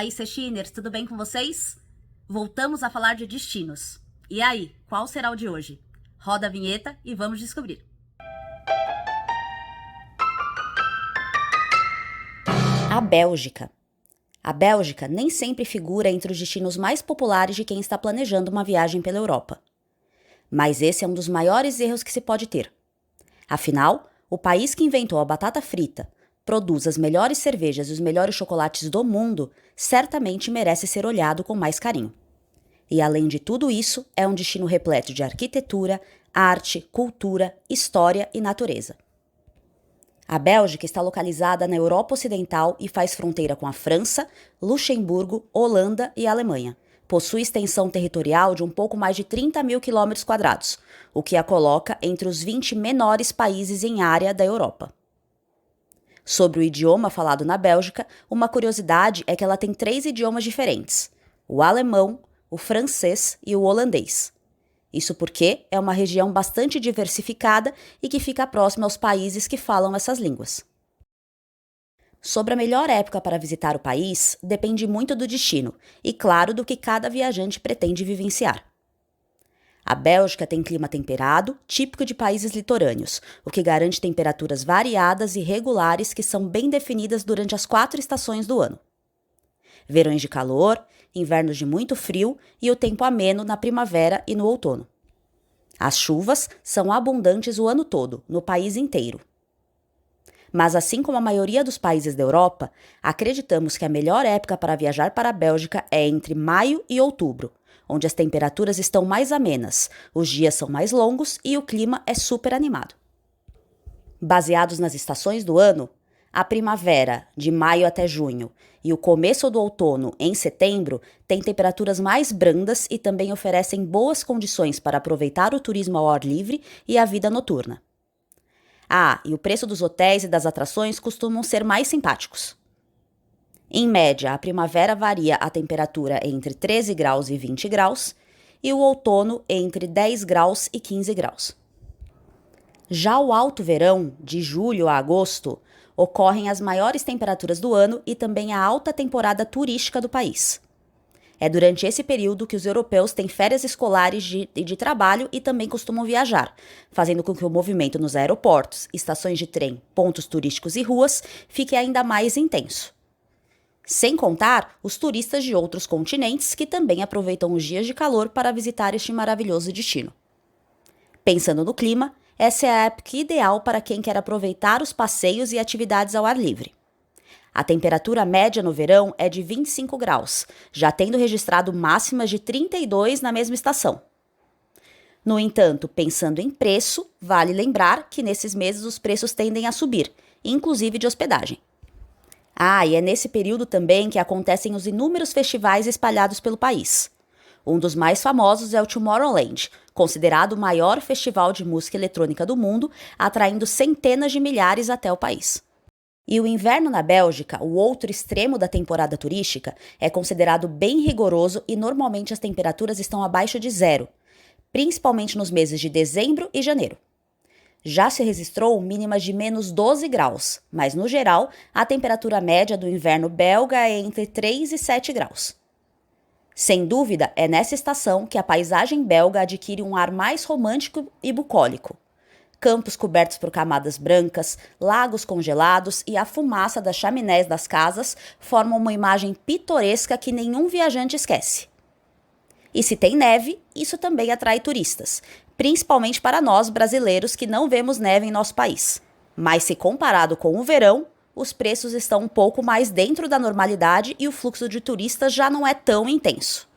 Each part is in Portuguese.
Fala aí, Sechiners, tudo bem com vocês? Voltamos a falar de destinos. E aí, qual será o de hoje? Roda a vinheta e vamos descobrir. A Bélgica. A Bélgica nem sempre figura entre os destinos mais populares de quem está planejando uma viagem pela Europa. Mas esse é um dos maiores erros que se pode ter. Afinal, o país que inventou a batata frita, produz as melhores cervejas e os melhores chocolates do mundo, certamente merece ser olhado com mais carinho. E além de tudo isso, é um destino repleto de arquitetura, arte, cultura, história e natureza. A Bélgica está localizada na Europa Ocidental e faz fronteira com a França, Luxemburgo, Holanda e Alemanha. Possui extensão territorial de um pouco mais de 30 mil quilômetros quadrados, o que a coloca entre os 20 menores países em área da Europa. Sobre o idioma falado na Bélgica, uma curiosidade é que ela tem 3 idiomas diferentes: o alemão, o francês e o holandês. Isso porque é uma região bastante diversificada e que fica próxima aos países que falam essas línguas. Sobre a melhor época para visitar o país, depende muito do destino e, claro, do que cada viajante pretende vivenciar. A Bélgica tem clima temperado, típico de países litorâneos, o que garante temperaturas variadas e regulares que são bem definidas durante as 4 estações do ano. Verões de calor, invernos de muito frio e o tempo ameno na primavera e no outono. As chuvas são abundantes o ano todo, no país inteiro. Mas assim como a maioria dos países da Europa, acreditamos que a melhor época para viajar para a Bélgica é entre maio e outubro, onde as temperaturas estão mais amenas, os dias são mais longos e o clima é super animado. Baseados nas estações do ano, a primavera, de maio até junho, e o começo do outono, em setembro, têm temperaturas mais brandas e também oferecem boas condições para aproveitar o turismo ao ar livre e a vida noturna. E o preço dos hotéis e das atrações costumam ser mais simpáticos. Em média, a primavera varia a temperatura entre 13 graus e 20 graus, e o outono entre 10 graus e 15 graus. Já o alto verão, de julho a agosto, ocorrem as maiores temperaturas do ano e também a alta temporada turística do país. É durante esse período que os europeus têm férias escolares de trabalho e também costumam viajar, fazendo com que o movimento nos aeroportos, estações de trem, pontos turísticos e ruas fique ainda mais intenso. Sem contar os turistas de outros continentes que também aproveitam os dias de calor para visitar este maravilhoso destino. Pensando no clima, essa é a época ideal para quem quer aproveitar os passeios e atividades ao ar livre. A temperatura média no verão é de 25 graus, já tendo registrado máximas de 32 na mesma estação. No entanto, pensando em preço, vale lembrar que nesses meses os preços tendem a subir, inclusive de hospedagem. E é nesse período também que acontecem os inúmeros festivais espalhados pelo país. Um dos mais famosos é o Tomorrowland, considerado o maior festival de música eletrônica do mundo, atraindo centenas de milhares até o país. E o inverno na Bélgica, o outro extremo da temporada turística, é considerado bem rigoroso e normalmente as temperaturas estão abaixo de 0, principalmente nos meses de dezembro e janeiro. Já se registrou mínimas de menos 12 graus, mas no geral, a temperatura média do inverno belga é entre 3 e 7 graus. Sem dúvida, é nessa estação que a paisagem belga adquire um ar mais romântico e bucólico. Campos cobertos por camadas brancas, lagos congelados e a fumaça das chaminés das casas formam uma imagem pitoresca que nenhum viajante esquece. E se tem neve, isso também atrai turistas, principalmente para nós brasileiros que não vemos neve em nosso país. Mas se comparado com o verão, os preços estão um pouco mais dentro da normalidade e o fluxo de turistas já não é tão intenso.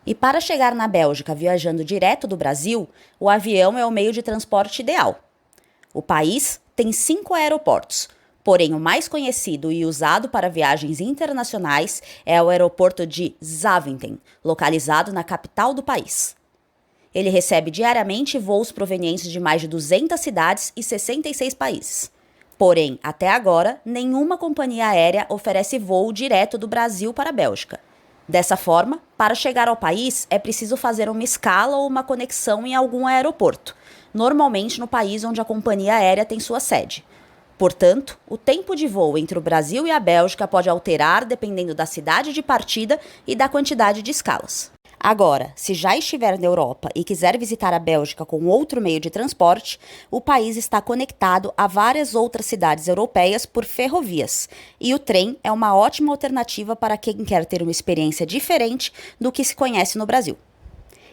E para chegar na Bélgica viajando direto do Brasil, o avião é o meio de transporte ideal. O país tem 5 aeroportos, porém o mais conhecido e usado para viagens internacionais é o aeroporto de Zaventem, localizado na capital do país. Ele recebe diariamente voos provenientes de mais de 200 cidades e 66 países. Porém, até agora, nenhuma companhia aérea oferece voo direto do Brasil para a Bélgica. Dessa forma, para chegar ao país, é preciso fazer uma escala ou uma conexão em algum aeroporto, normalmente no país onde a companhia aérea tem sua sede. Portanto, o tempo de voo entre o Brasil e a Bélgica pode alterar dependendo da cidade de partida e da quantidade de escalas. Agora, se já estiver na Europa e quiser visitar a Bélgica com outro meio de transporte, o país está conectado a várias outras cidades europeias por ferrovias, e o trem é uma ótima alternativa para quem quer ter uma experiência diferente do que se conhece no Brasil.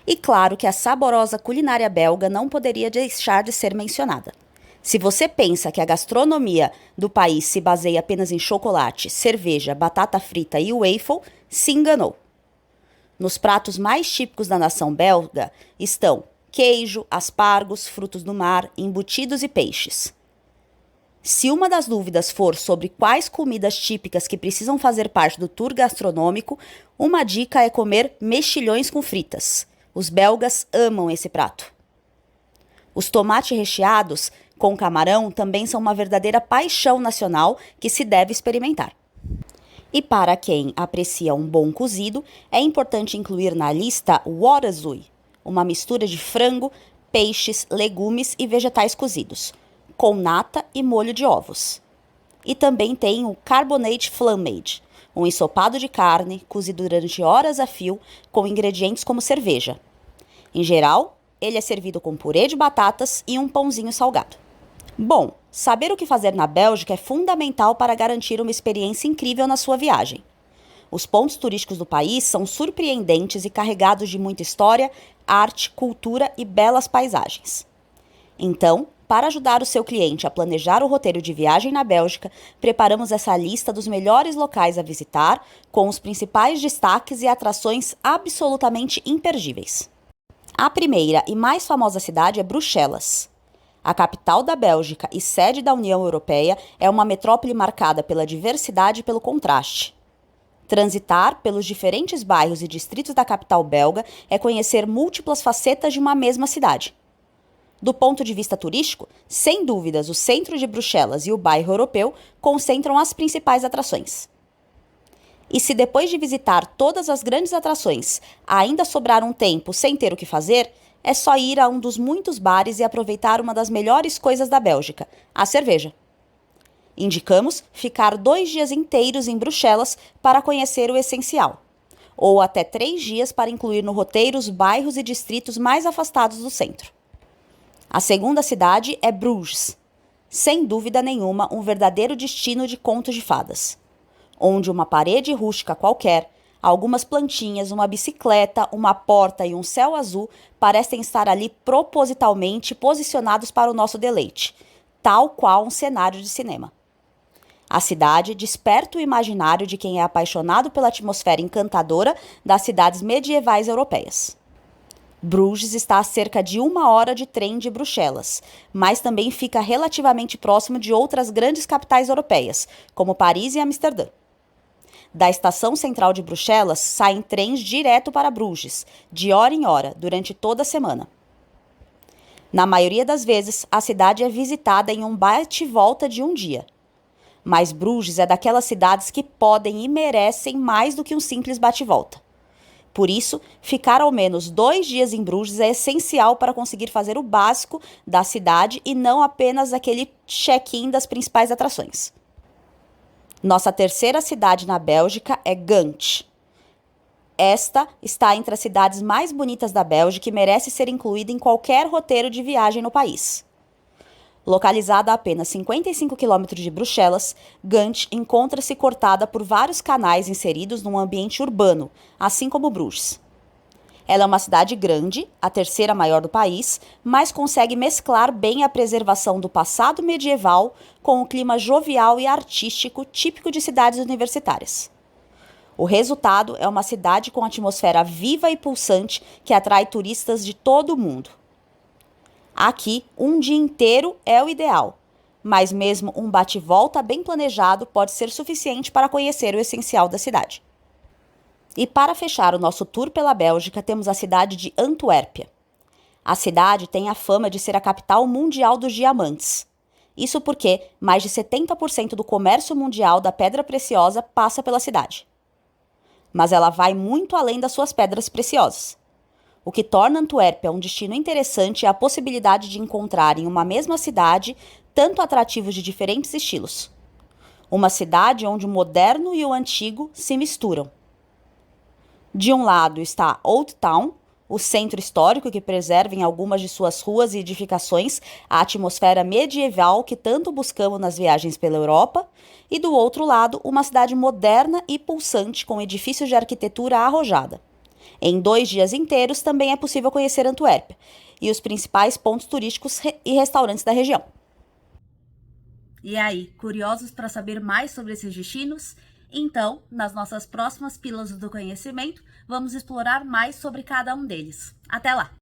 E claro que a saborosa culinária belga não poderia deixar de ser mencionada. Se você pensa que a gastronomia do país se baseia apenas em chocolate, cerveja, batata frita e waffle, se enganou. Nos pratos mais típicos da nação belga estão queijo, aspargos, frutos do mar, embutidos e peixes. Se uma das dúvidas for sobre quais comidas típicas que precisam fazer parte do tour gastronômico, uma dica é comer mexilhões com fritas. Os belgas amam esse prato. Os tomates recheados com camarão também são uma verdadeira paixão nacional que se deve experimentar. E para quem aprecia um bom cozido, é importante incluir na lista o waterzooi, uma mistura de frango, peixes, legumes e vegetais cozidos, com nata e molho de ovos. E também tem o carbonate flambéed, um ensopado de carne cozido durante horas a fio com ingredientes como cerveja. Em geral, ele é servido com purê de batatas e um pãozinho salgado. Bom, saber o que fazer na Bélgica é fundamental para garantir uma experiência incrível na sua viagem. Os pontos turísticos do país são surpreendentes e carregados de muita história, arte, cultura e belas paisagens. Então, para ajudar o seu cliente a planejar o roteiro de viagem na Bélgica, preparamos essa lista dos melhores locais a visitar, com os principais destaques e atrações absolutamente imperdíveis. A primeira e mais famosa cidade é Bruxelas. A capital da Bélgica e sede da União Europeia é uma metrópole marcada pela diversidade e pelo contraste. Transitar pelos diferentes bairros e distritos da capital belga é conhecer múltiplas facetas de uma mesma cidade. Do ponto de vista turístico, sem dúvidas, o centro de Bruxelas e o bairro europeu concentram as principais atrações. E se depois de visitar todas as grandes atrações ainda sobrar um tempo sem ter o que fazer, é só ir a um dos muitos bares e aproveitar uma das melhores coisas da Bélgica, a cerveja. Indicamos ficar 2 dias inteiros em Bruxelas para conhecer o essencial, ou até 3 dias para incluir no roteiro os bairros e distritos mais afastados do centro. A segunda cidade é Bruges, sem dúvida nenhuma um verdadeiro destino de contos de fadas, onde uma parede rústica qualquer, algumas plantinhas, uma bicicleta, uma porta e um céu azul parecem estar ali propositalmente posicionados para o nosso deleite, tal qual um cenário de cinema. A cidade desperta o imaginário de quem é apaixonado pela atmosfera encantadora das cidades medievais europeias. Bruges está a cerca de 1 hora de trem de Bruxelas, mas também fica relativamente próximo de outras grandes capitais europeias, como Paris e Amsterdã. Da estação central de Bruxelas saem trens direto para Bruges, de hora em hora, durante toda a semana. Na maioria das vezes, a cidade é visitada em um bate-volta de um dia. Mas Bruges é daquelas cidades que podem e merecem mais do que um simples bate-volta. Por isso, ficar ao menos 2 dias em Bruges é essencial para conseguir fazer o básico da cidade e não apenas aquele check-in das principais atrações. Nossa terceira cidade na Bélgica é Gant. Esta está entre as cidades mais bonitas da Bélgica e merece ser incluída em qualquer roteiro de viagem no país. Localizada a apenas 55 km de Bruxelas, Gant encontra-se cortada por vários canais inseridos num ambiente urbano, assim como Bruges. Ela é uma cidade grande, a terceira maior do país, mas consegue mesclar bem a preservação do passado medieval com o clima jovial e artístico típico de cidades universitárias. O resultado é uma cidade com atmosfera viva e pulsante que atrai turistas de todo o mundo. Aqui, um dia inteiro é o ideal, mas mesmo um bate-volta bem planejado pode ser suficiente para conhecer o essencial da cidade. E para fechar o nosso tour pela Bélgica, temos a cidade de Antuérpia. A cidade tem a fama de ser a capital mundial dos diamantes. Isso porque mais de 70% do comércio mundial da pedra preciosa passa pela cidade. Mas ela vai muito além das suas pedras preciosas. O que torna Antuérpia um destino interessante é a possibilidade de encontrar em uma mesma cidade tanto atrativos de diferentes estilos. Uma cidade onde o moderno e o antigo se misturam. De um lado está Old Town, o centro histórico que preserva em algumas de suas ruas e edificações a atmosfera medieval que tanto buscamos nas viagens pela Europa, e do outro lado, uma cidade moderna e pulsante com edifícios de arquitetura arrojada. Em 2 dias inteiros também é possível conhecer Antuérpia e os principais pontos turísticos e restaurantes da região. E aí, curiosos para saber mais sobre esses destinos? Então, nas nossas próximas Pílulas do Conhecimento, vamos explorar mais sobre cada um deles. Até lá!